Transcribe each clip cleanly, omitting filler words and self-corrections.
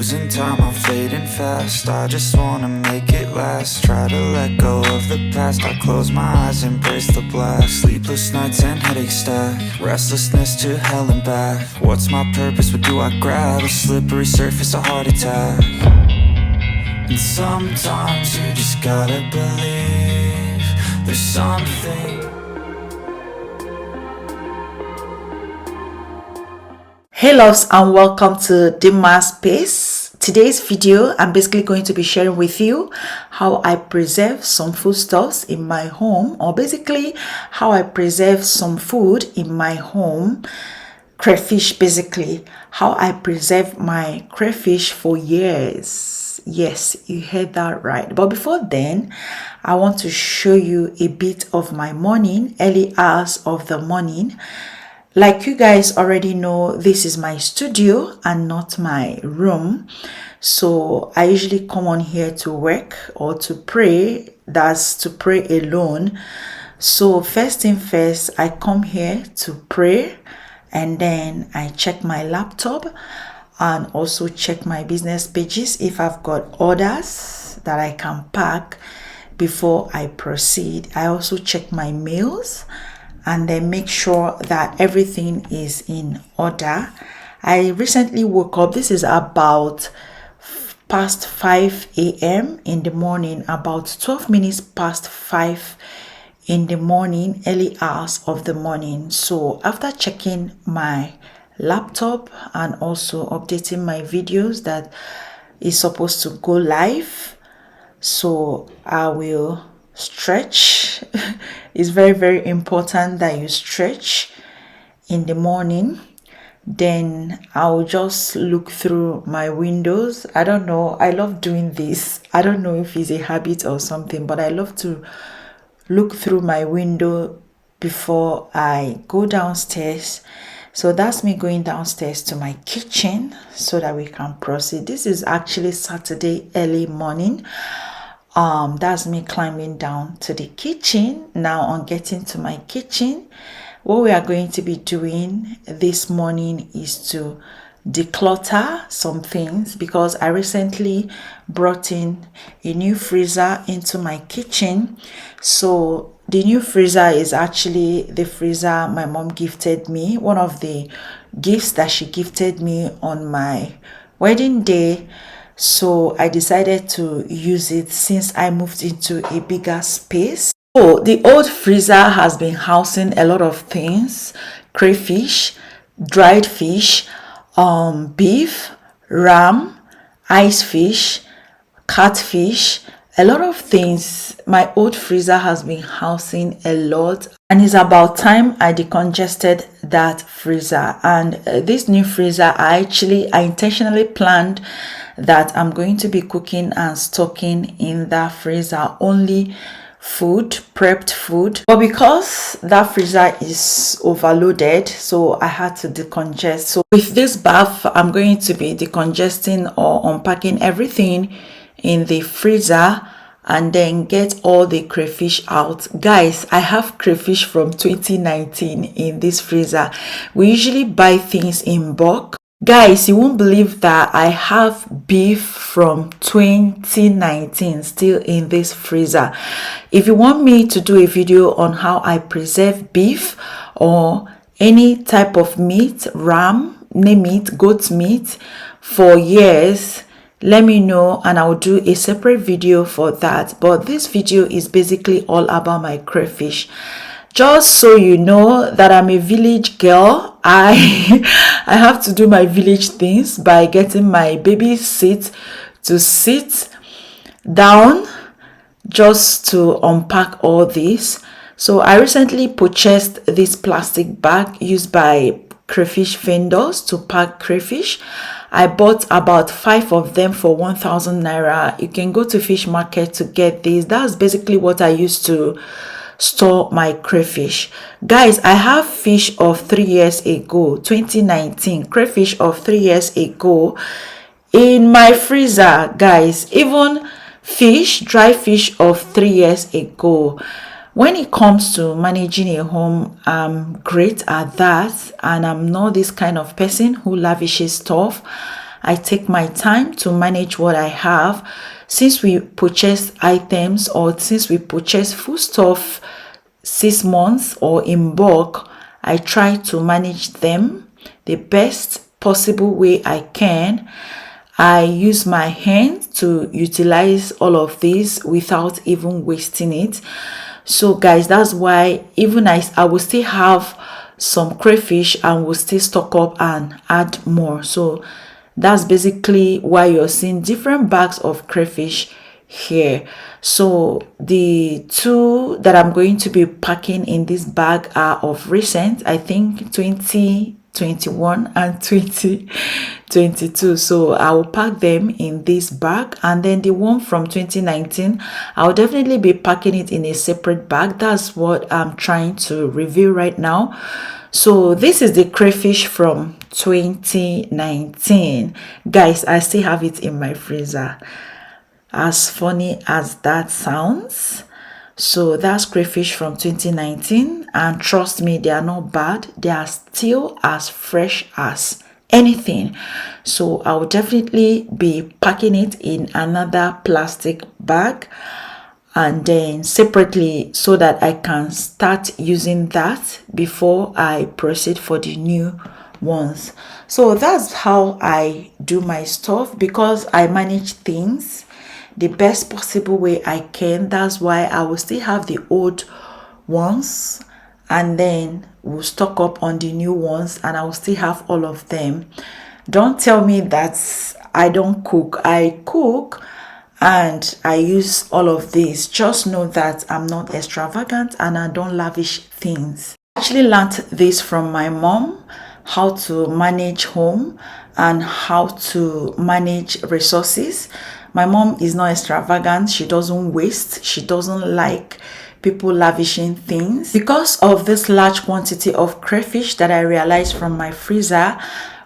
losing time, I'm fading fast. I just wanna make it last. Try to let go of the past. I close my eyes, embrace the blast. Sleepless nights and headaches stack. Restlessness to hell and back. What's my purpose? What do I grab? A slippery surface, a heart attack. And sometimes you just gotta believe there's something. Hey loves, and welcome to Dinma Space. Today's video, I'm basically going to be sharing with you how I preserve some foodstuffs in my home, or basically how I preserve some food in my home. Crayfish, basically how I preserve my crayfish for years. Yes, you heard that right. But before then, I want to show you a bit of my morning, early hours of the morning. Like you guys already know, this is my studio and not my room. So I usually come on here to work or to pray. That's to pray alone. So first thing first, I come here to pray, and then I check my laptop and also check my business pages if I've got orders that I can pack before I proceed. I also check my mails and then make sure that everything is in order. I recently woke up. This is about past 5 a.m. in the morning, about 12 minutes past 5 in the morning, early hours of the morning. So after checking my laptop and also updating my videos that is supposed to go live, so I will stretch. It's very important that you stretch in the morning. Then I'll just look through my windows. I don't know, I love doing this. I don't know if it's a habit or something, but I love to look through my window before I go downstairs. So that's me going downstairs to my kitchen so that we can proceed. This is actually Saturday early morning. That's me climbing down to the kitchen. Now on getting to my kitchen, what we are going to be doing this morning is to declutter some things, because I recently brought in a new freezer into my kitchen. So the new freezer is actually the freezer my mom gifted me, one of the gifts that she gifted me on my wedding day. So I decided to use it since I moved into a bigger space. So the old freezer has been housing a lot of things: crayfish, dried fish, beef, ram, ice fish, catfish, a lot of things. My old freezer has been housing a lot, and it's about time I decongested that freezer. And this new freezer, I intentionally planned that I'm going to be cooking and stocking in that freezer only food, prepped food. But because that freezer is overloaded, so I had to decongest. So with this bath, I'm going to be decongesting or unpacking everything in the freezer and then get all the crayfish out. Guys, I have crayfish from 2019 in this freezer. We usually buy things in bulk. Guys, you won't believe that I have beef from 2019 still in this freezer. If you want me to do a video on how I preserve beef or any type of meat, ram, name it, goat meat, for years, let me know and I'll do a separate video for that. But this video is basically all about my crayfish. Just so you know that I'm a village girl, I have to do my village things by getting my baby seat to sit down just to unpack all this. So I recently purchased this plastic bag used by crayfish vendors to pack crayfish. I bought about 5 of them for 1,000 naira. You can go to fish market to get this. That's basically what I used to store my crayfish. Guys, I have fish of 3 years ago, 2019, crayfish of 3 years ago in my freezer. Guys, even fish, dry fish of 3 years ago. When it comes to managing a home, I'm great at that, and I'm not this kind of person who lavishes stuff. I take my time to manage what I have. Since we purchase items, or since we purchase foodstuff 6 months or in bulk, I try to manage them the best possible way I can. I use my hand to utilize all of this without even wasting it. So guys, that's why even I will still have some crayfish and will still stock up and add more. So that's basically why you're seeing different bags of crayfish here. So the two that I'm going to be packing in this bag are of recent, I think 2021 and 2022. So I will pack them in this bag, and then the one from 2019, I'll definitely be packing it in a separate bag. That's what I'm trying to review right now. So this is the crayfish from 2019. Guys, I still have it in my freezer. As funny as that sounds. So that's crayfish from 2019, and trust me, they are not bad. They are still as fresh as anything. So I'll definitely be packing it in another plastic bag and then separately, so that I can start using that before I proceed for the new ones. So that's how I do my stuff, because I manage things the best possible way I can. That's why I will still have the old ones, and then we'll stock up on the new ones, and I will still have all of them. Don't tell me that I don't cook. I cook and I use all of this. Just know that I'm not extravagant and I don't lavish things. I actually learned this from my mom, how to manage home and how to manage resources. My mom is not extravagant. She doesn't waste. She doesn't like people lavishing things. Because of this large quantity of crayfish that I realized from my freezer,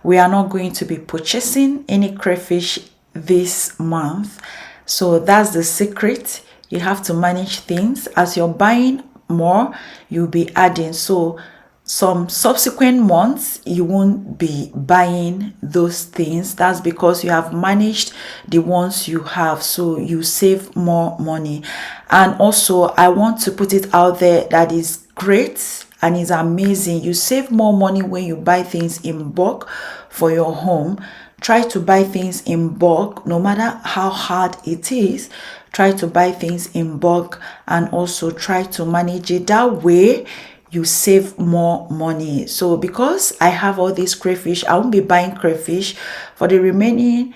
we are not going to be purchasing any crayfish this month. So that's the secret. You have to manage things. As you're buying more, you'll be adding. So some subsequent months, you won't be buying those things. That's because you have managed the ones you have, so you save more money. And also, I want to put it out there that is great and is amazing. You save more money when you buy things in bulk for your home. Try to buy things in bulk, no matter how hard it is. Try to buy things in bulk and also try to manage it. That way you save more money. So because I have all these crayfish, I won't be buying crayfish for the remaining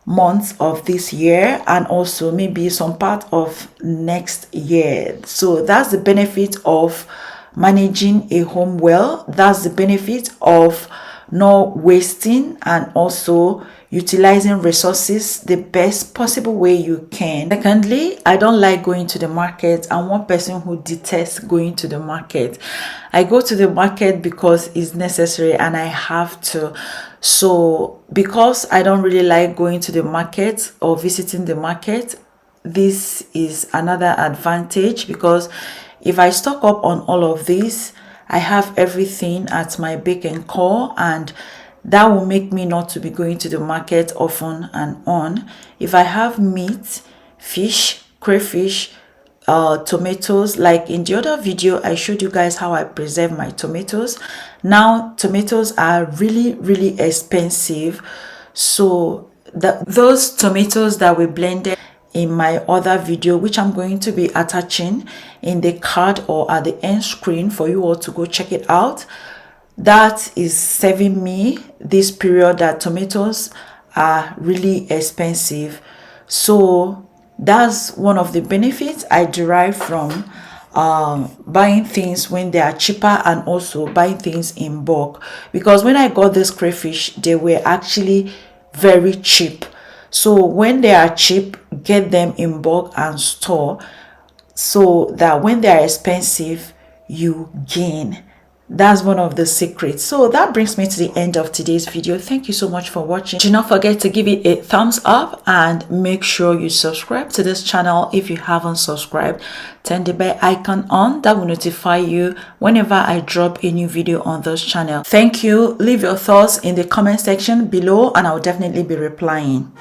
months of this year, and also maybe some part of next year. So that's the benefit of managing a home well. That's the benefit of not wasting and also utilizing resources the best possible way you can. Secondly, I don't like going to the market. I'm one person who detests going to the market. I go to the market because it's necessary and I have to. So because I don't really like going to the market or visiting the market, this is another advantage, because if I stock up on all of this, I have everything at my beck and call, and that will make me not to be going to the market often and on. If I have meat, fish, crayfish, tomatoes, like in the other video I showed you guys how I preserve my tomatoes. Now tomatoes are really expensive, so those tomatoes that we blended in my other video, which I'm going to be attaching in the card or at the end screen for you all to go check it out, that is saving me this period that tomatoes are really expensive. So that's one of the benefits I derive from buying things when they are cheaper, and also buying things in bulk. Because when I got this crayfish, they were actually very cheap. So when they are cheap, get them in bulk and store, so that when they are expensive, you gain. That's one of the secrets. So that brings me to the end of today's video. Thank you so much for watching. Do not forget to give it a thumbs up and make sure you subscribe to this channel if you haven't subscribed. Turn the bell icon on. That will notify you whenever I drop a new video on this channel. Thank you. Leave your thoughts in the comment section below and I'll definitely be replying.